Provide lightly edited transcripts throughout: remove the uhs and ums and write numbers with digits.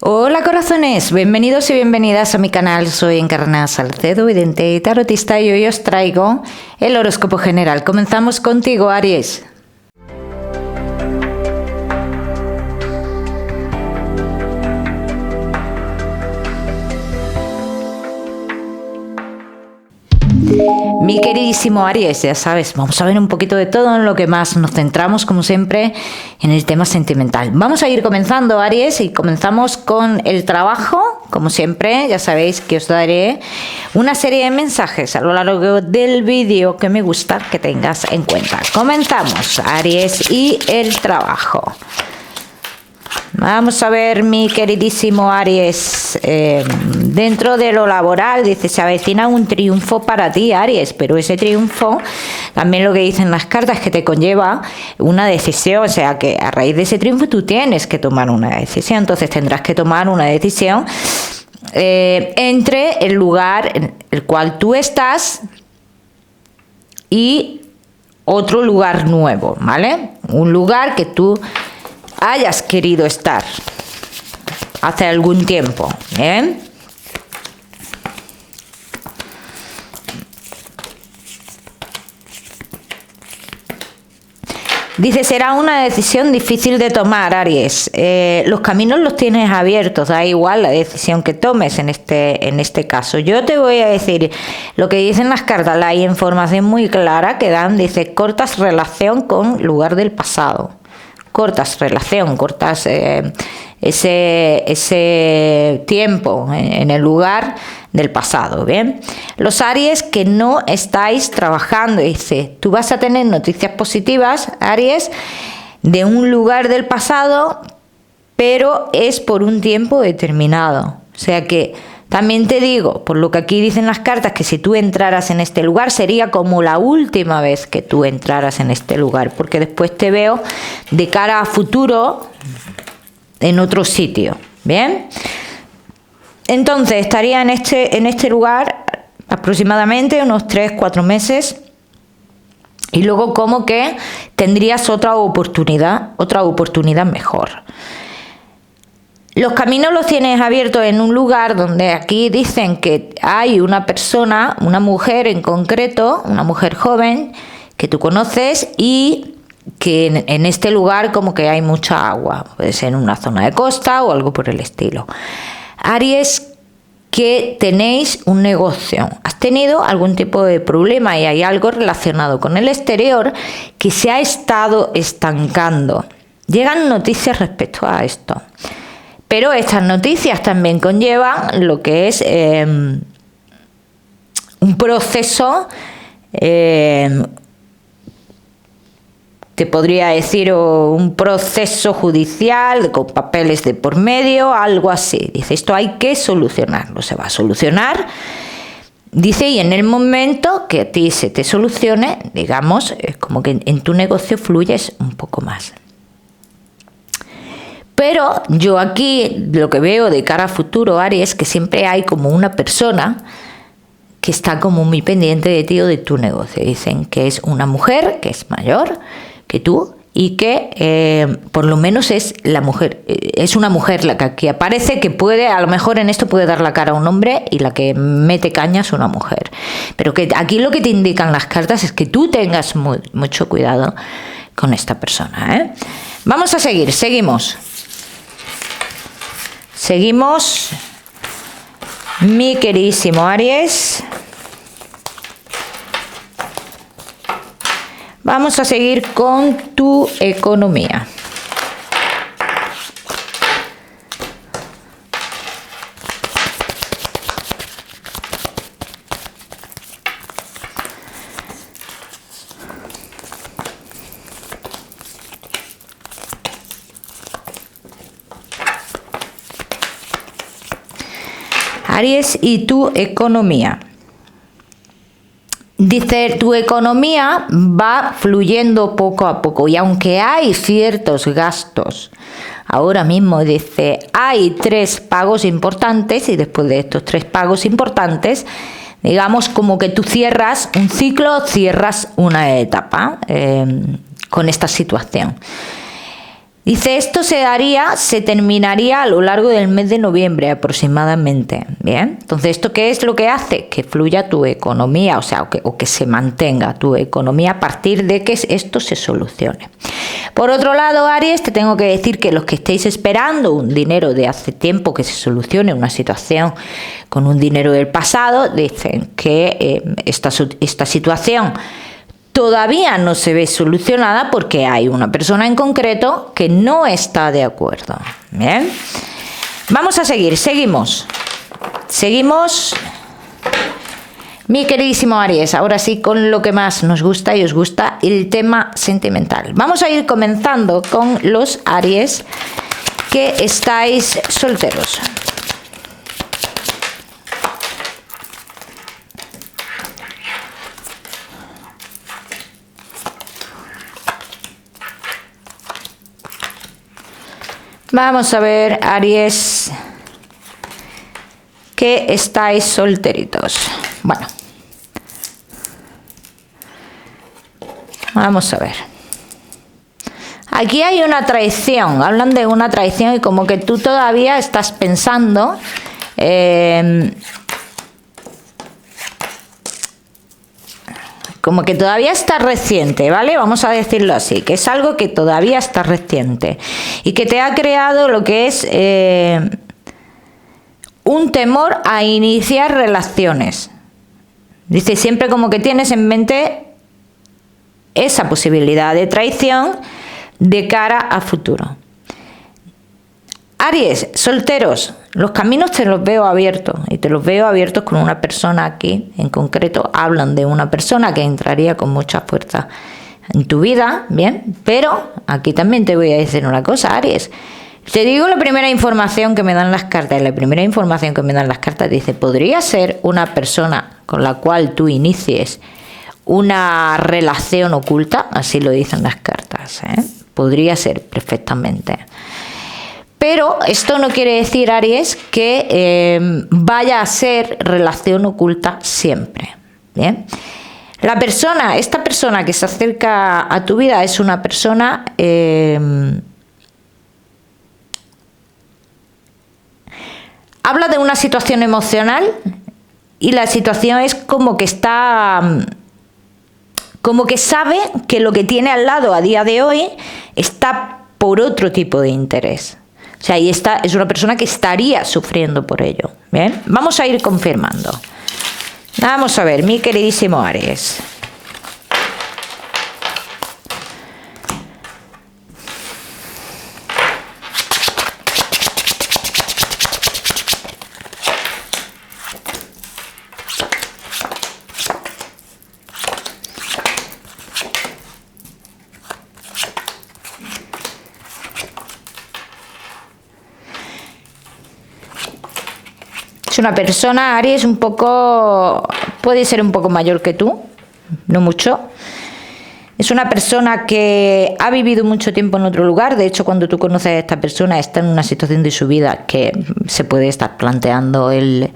Hola corazones, bienvenidos y bienvenidas a mi canal. Soy Encarna Salcedo, vidente y tarotista, y hoy os traigo el horóscopo general. Comenzamos contigo, Aries. Mi queridísimo Aries, ya sabes, vamos a ver un poquito de todo, en lo que más nos centramos, como siempre, en el tema sentimental. Vamos a ir comenzando, Aries, y comenzamos con el trabajo. Como siempre, ya sabéis que os daré una serie de mensajes a lo largo del vídeo que me gusta que tengas en cuenta. Comenzamos, Aries, y el trabajo. Vamos a ver, mi queridísimo Aries, dentro de lo laboral, dice, se avecina un triunfo para ti, Aries, pero ese triunfo, también lo que dicen las cartas, que te conlleva una decisión, o sea, que a raíz de ese triunfo tú tienes que tomar una decisión, entonces tendrás que tomar una decisión entre el lugar en el cual tú estás y otro lugar nuevo, ¿vale? Un lugar que tú hayas querido estar hace algún tiempo, ¿bien? Dice, será una decisión difícil de tomar, Aries. Los caminos los tienes abiertos, da igual la decisión que tomes en este caso. Yo te voy a decir lo que dicen las cartas, la información muy clara que dan, dice, cortas relación con lugar del pasado. Cortas relación, cortas ese tiempo en el lugar del pasado, ¿bien? Los Aries que no estáis trabajando, dice, tú vas a tener noticias positivas, Aries, de un lugar del pasado, pero es por un tiempo determinado. O sea que también te digo, por lo que aquí dicen las cartas, que si tú entraras en este lugar sería como la última vez que tú entraras en este lugar, porque después te veo de cara a futuro en otro sitio, ¿bien? Entonces estaría en este lugar aproximadamente unos 3-4 meses y luego como que tendrías otra oportunidad mejor. Los caminos los tienes abiertos en un lugar donde aquí dicen que hay una persona, una mujer en concreto, una mujer joven que tú conoces y que en este lugar como que hay mucha agua, puede ser en una zona de costa o algo por el estilo. Aries, que tenéis un negocio, has tenido algún tipo de problema y hay algo relacionado con el exterior que se ha estado estancando. Llegan noticias respecto a esto. Pero estas noticias también conllevan lo que es un proceso, te podría decir, un proceso judicial con papeles de por medio, algo así. Dice, esto hay que solucionarlo, se va a solucionar. Dice, y en el momento que a ti se te solucione, digamos, es como que en tu negocio fluyes un poco más. Pero yo aquí lo que veo de cara a futuro, Aries, que siempre hay como una persona que está como muy pendiente de ti o de tu negocio. Dicen que es una mujer que es mayor que tú y que por lo menos es la mujer, es una mujer la que aquí aparece, que puede, a lo mejor en esto puede dar la cara a un hombre y la que mete caña es una mujer. Pero que aquí lo que te indican las cartas es que tú tengas mucho cuidado con esta persona, ¿eh? Vamos a seguir, seguimos, mi queridísimo Aries. Vamos a seguir con tu economía. Aries, y tu economía. Dice, tu economía va fluyendo poco a poco y aunque hay ciertos gastos, ahora mismo dice, hay 3 pagos importantes y después de estos 3 pagos importantes, digamos como que tú cierras un ciclo, cierras una etapa con esta situación. Dice, esto se terminaría a lo largo del mes de noviembre aproximadamente. Bien, entonces, ¿esto qué es lo que hace? Que fluya tu economía, o sea, o que se mantenga tu economía a partir de que esto se solucione. Por otro lado, Aries, te tengo que decir que los que estéis esperando un dinero de hace tiempo que se solucione una situación con un dinero del pasado, dicen que esta situación todavía no se ve solucionada porque hay una persona en concreto que no está de acuerdo. Bien, vamos a seguimos, mi queridísimo Aries, ahora sí con lo que más nos gusta y os gusta, el tema sentimental. Vamos a ir comenzando con los Aries que estáis solteros. Vamos a ver, Aries, que estáis solteritos. Bueno, vamos a ver. Aquí hay una traición, hablan de una traición y como que tú todavía estás pensando como que todavía está reciente, ¿vale? Vamos a decirlo así, que es algo que todavía está reciente y que te ha creado lo que es un temor a iniciar relaciones. Dice, siempre como que tienes en mente esa posibilidad de traición de cara a futuro. Aries, solteros, los caminos te los veo abiertos y te los veo abiertos con una persona aquí, en concreto hablan de una persona que entraría con mucha fuerza en tu vida, bien, pero aquí también te voy a decir una cosa, Aries, te digo la primera información que me dan las cartas, y la primera información que me dan las cartas dice, podría ser una persona con la cual tú inicies una relación oculta, así lo dicen las cartas, podría ser perfectamente. Pero esto no quiere decir, Aries, que vaya a ser relación oculta siempre. ¿Bien? Esta persona que se acerca a tu vida es una persona habla de una situación emocional y la situación es como que como que sabe que lo que tiene al lado a día de hoy está por otro tipo de interés. O sea, y esta es una persona que estaría sufriendo por ello. Bien, vamos a ir confirmando. Vamos a ver, mi queridísimo Aries. Una persona, Aries, puede ser un poco mayor que tú, no mucho. Es una persona que ha vivido mucho tiempo en otro lugar. De hecho, cuando tú conoces a esta persona, está en una situación de su vida que se puede estar planteando el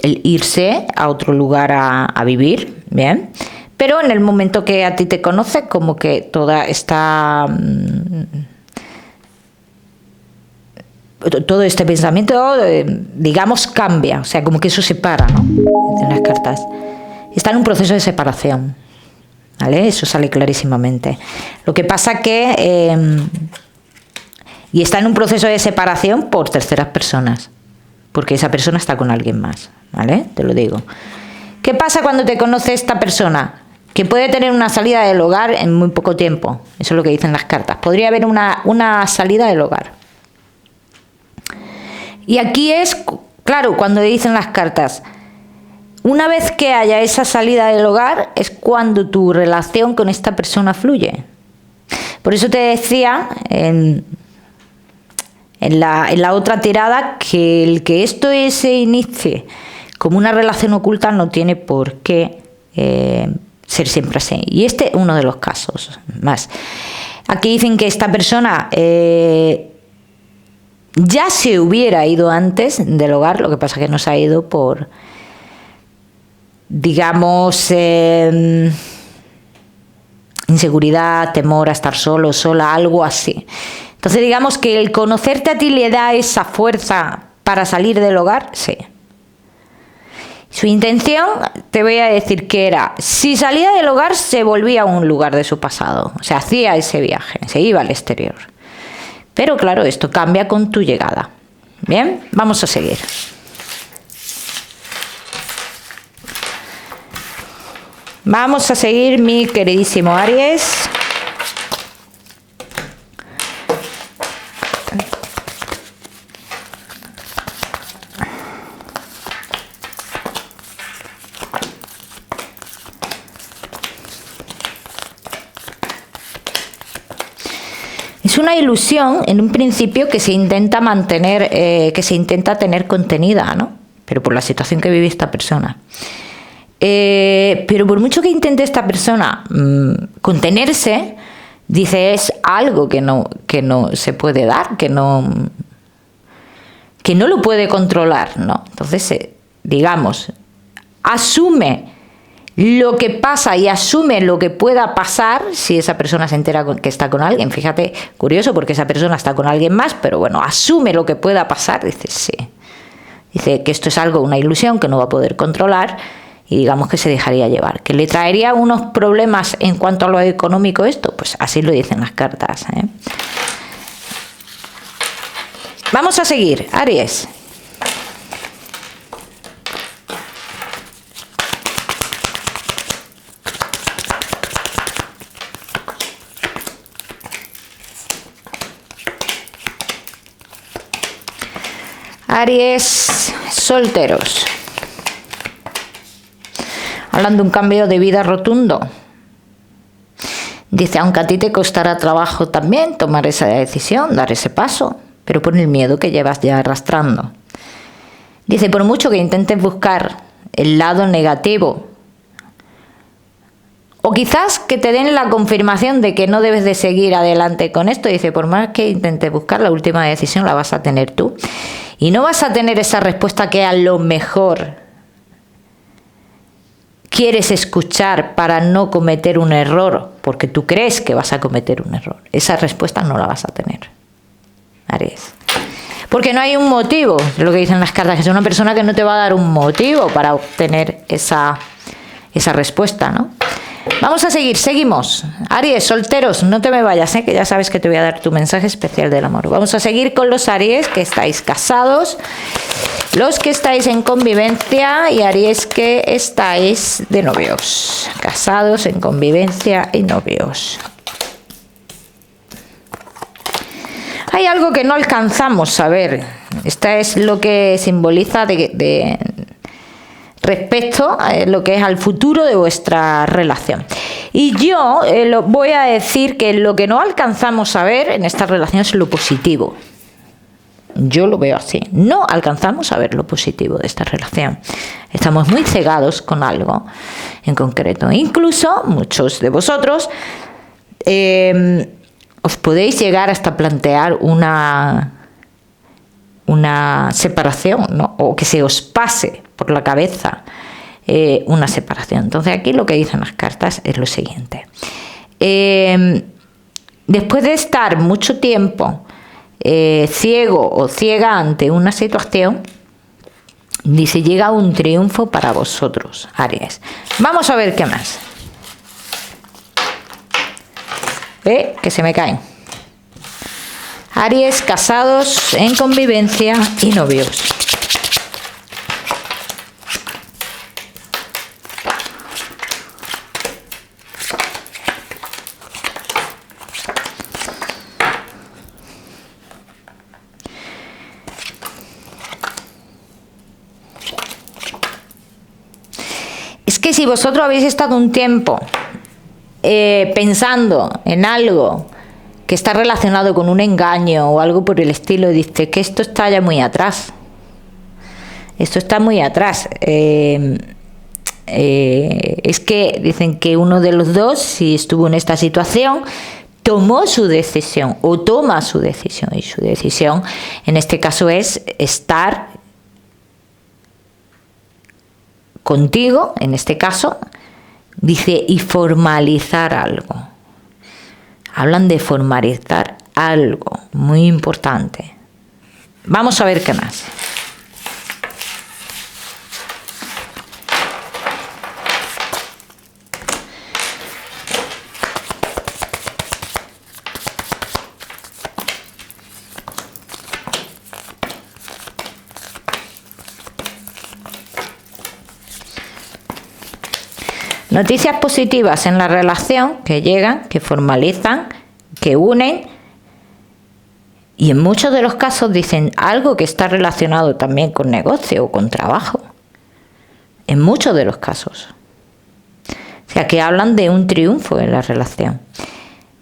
irse a otro lugar a vivir, ¿bien? Pero en el momento que a ti te conoces, como que toda esta... todo este pensamiento, digamos, cambia, o sea, como que eso se para, ¿no? En las cartas. Está en un proceso de separación, ¿vale? Eso sale clarísimamente. Lo que pasa que... y está en un proceso de separación por terceras personas, porque esa persona está con alguien más, ¿vale? Te lo digo. ¿Qué pasa cuando te conoce esta persona? Que puede tener una salida del hogar en muy poco tiempo. Eso es lo que dicen las cartas. Podría haber una salida del hogar. Y aquí es, claro, cuando dicen las cartas, una vez que haya esa salida del hogar es cuando tu relación con esta persona fluye. Por eso te decía en la otra tirada que el que esto se inicie como una relación oculta no tiene por qué ser siempre así. Y este es uno de los casos más. Aquí dicen que esta persona... ya se hubiera ido antes del hogar, lo que pasa que no se ha ido por, digamos, inseguridad, temor a estar solo, sola, algo así. Entonces digamos que el conocerte a ti le da esa fuerza para salir del hogar, sí. Su intención, te voy a decir que era, si salía del hogar se volvía a un lugar de su pasado, o sea, hacía ese viaje, se iba al exterior. Pero claro, esto cambia con tu llegada. Bien, vamos a seguir. Vamos a seguir, mi queridísimo Aries. Es una ilusión en un principio que se intenta mantener, que se intenta tener contenida, ¿no? Pero por la situación que vive esta persona. Pero por mucho que intente esta persona contenerse, dice, es algo que no se puede dar, que no lo puede controlar, ¿no? Entonces, digamos, asume lo que pasa y asume lo que pueda pasar si esa persona se entera que está con alguien. Fíjate, curioso, porque esa persona está con alguien más, pero bueno, asume lo que pueda pasar, dice, sí. Dice que esto es algo, una ilusión que no va a poder controlar y digamos que se dejaría llevar. ¿Que le traería unos problemas en cuanto a lo económico esto? Pues así lo dicen las cartas, ¿eh? Vamos a seguir, Aries. Aries, solteros. Hablando de un cambio de vida rotundo. Dice, aunque a ti te costará trabajo también tomar esa decisión, dar ese paso, pero por el miedo que llevas ya arrastrando. Dice, por mucho que intentes buscar el lado negativo, o quizás que te den la confirmación de que no debes de seguir adelante con esto, dice, por más que intentes buscar, la última decisión la vas a tener tú. Y no vas a tener esa respuesta que a lo mejor quieres escuchar para no cometer un error, porque tú crees que vas a cometer un error. Esa respuesta no la vas a tener, Aries. Porque no hay un motivo, lo que dicen las cartas, que es una persona que no te va a dar un motivo para obtener esa respuesta, ¿no? Vamos a seguir, seguimos. Aries, solteros, no te me vayas, que ya sabes que te voy a dar tu mensaje especial del amor. Vamos a seguir con los Aries que estáis casados, los que estáis en convivencia y Aries que estáis de novios. Casados, en convivencia y novios. Hay algo que no alcanzamos a ver. Esta es lo que simboliza respecto a lo que es al futuro de vuestra relación. Y yo voy a decir que lo que no alcanzamos a ver en esta relación es lo positivo. Yo lo veo así. No alcanzamos a ver lo positivo de esta relación. Estamos muy cegados con algo en concreto. Incluso muchos de vosotros os podéis llegar hasta plantear una separación, ¿no? O que se os pase por la cabeza una separación. Entonces aquí lo que dicen las cartas es lo siguiente. Después de estar mucho tiempo ciego o ciega ante una situación, dice, llega un triunfo para vosotros, Aries. Vamos a ver qué más. Que se me caen. Aries, casados, en convivencia y novios. Es que si vosotros habéis estado un tiempo pensando en algo que está relacionado con un engaño o algo por el estilo, dice que esto está ya muy atrás. Esto está muy atrás. Es que dicen que uno de los dos, si estuvo en esta situación, tomó su decisión o toma su decisión. Y su decisión en este caso es estar contigo, en este caso, dice, y formalizar algo. Hablan de formalizar algo muy importante. Vamos a ver qué más. Noticias positivas en la relación que llegan, que formalizan, que unen y en muchos de los casos dicen algo que está relacionado también con negocio o con trabajo. En muchos de los casos. O sea, que hablan de un triunfo en la relación.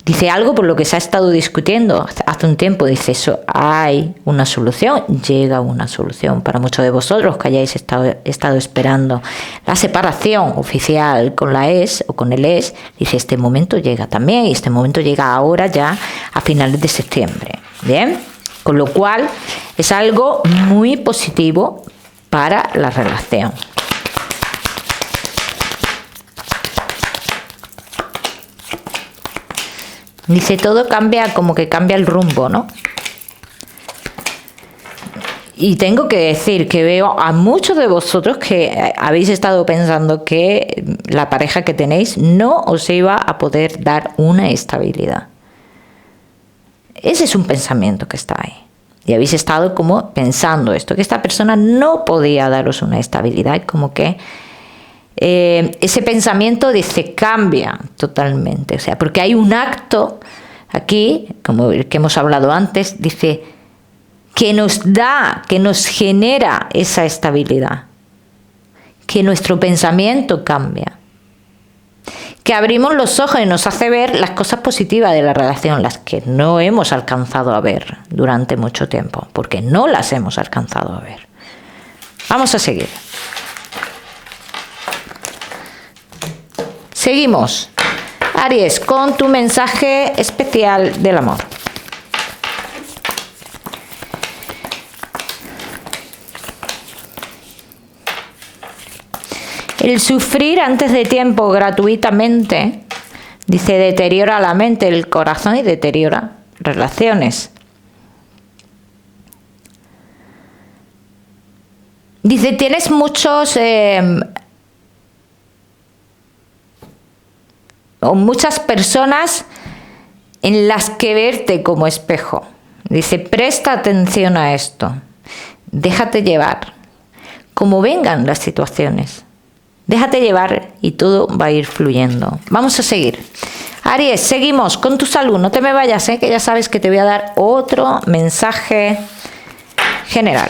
Dice algo por lo que se ha estado discutiendo hace un tiempo. Dice eso, hay una solución, llega una solución. Para muchos de vosotros que hayáis estado esperando la separación oficial con la ex o con el ex, dice este momento llega también y este momento llega ahora ya a finales de septiembre. Bien, con lo cual es algo muy positivo para la relación. Dice, todo cambia, como que cambia el rumbo, ¿no? Y tengo que decir que veo a muchos de vosotros que habéis estado pensando que la pareja que tenéis no os iba a poder dar una estabilidad. Ese es un pensamiento que está ahí. Y habéis estado como pensando esto, que esta persona no podía daros una estabilidad, como que ese pensamiento dice cambia totalmente, o sea, porque hay un acto aquí, como el que hemos hablado antes, dice que nos da, que nos genera esa estabilidad, que nuestro pensamiento cambia, que abrimos los ojos y nos hace ver las cosas positivas de la relación, las que no hemos alcanzado a ver durante mucho tiempo, porque no las hemos alcanzado a ver. Vamos a seguir. Seguimos. Aries, con tu mensaje especial del amor. El sufrir antes de tiempo gratuitamente, dice, deteriora la mente, el corazón y deteriora relaciones. Dice, tienes muchos o muchas personas en las que verte como espejo. Dice, presta atención a esto, déjate llevar, como vengan las situaciones. Déjate llevar y todo va a ir fluyendo. Vamos a seguir. Aries, seguimos con tu salud. No te me vayas, que ya sabes que te voy a dar otro mensaje general.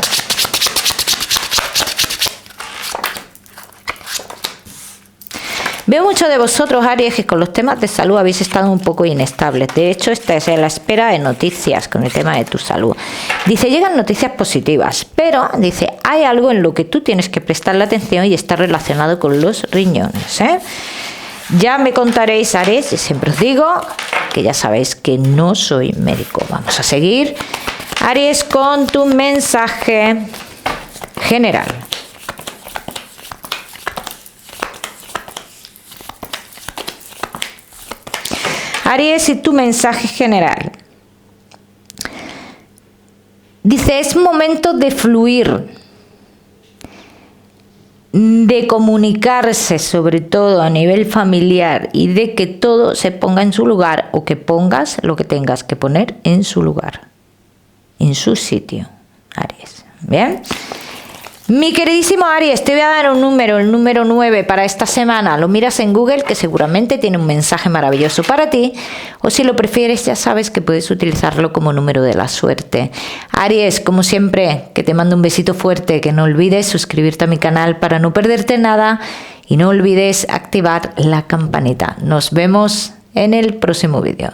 Veo muchos de vosotros, Aries, que con los temas de salud habéis estado un poco inestables. De hecho, esta es la espera de noticias con el tema de tu salud. Dice, llegan noticias positivas, pero, dice, hay algo en lo que tú tienes que prestarle atención y está relacionado con los riñones, Ya me contaréis, Aries, y siempre os digo que ya sabéis que no soy médico. Vamos a seguir. Aries, con tu mensaje general. Aries, y tu mensaje general. Dice, es momento de fluir, de comunicarse, sobre todo a nivel familiar, y de que todo se ponga en su lugar, o que pongas lo que tengas que poner en su lugar, en su sitio, Aries. ¿Bien? Mi queridísimo Aries, te voy a dar un número, el número 9 para esta semana. Lo miras en Google, que seguramente tiene un mensaje maravilloso para ti. O si lo prefieres, ya sabes que puedes utilizarlo como número de la suerte. Aries, como siempre, que te mando un besito fuerte. Que no olvides suscribirte a mi canal para no perderte nada. Y no olvides activar la campanita. Nos vemos en el próximo vídeo.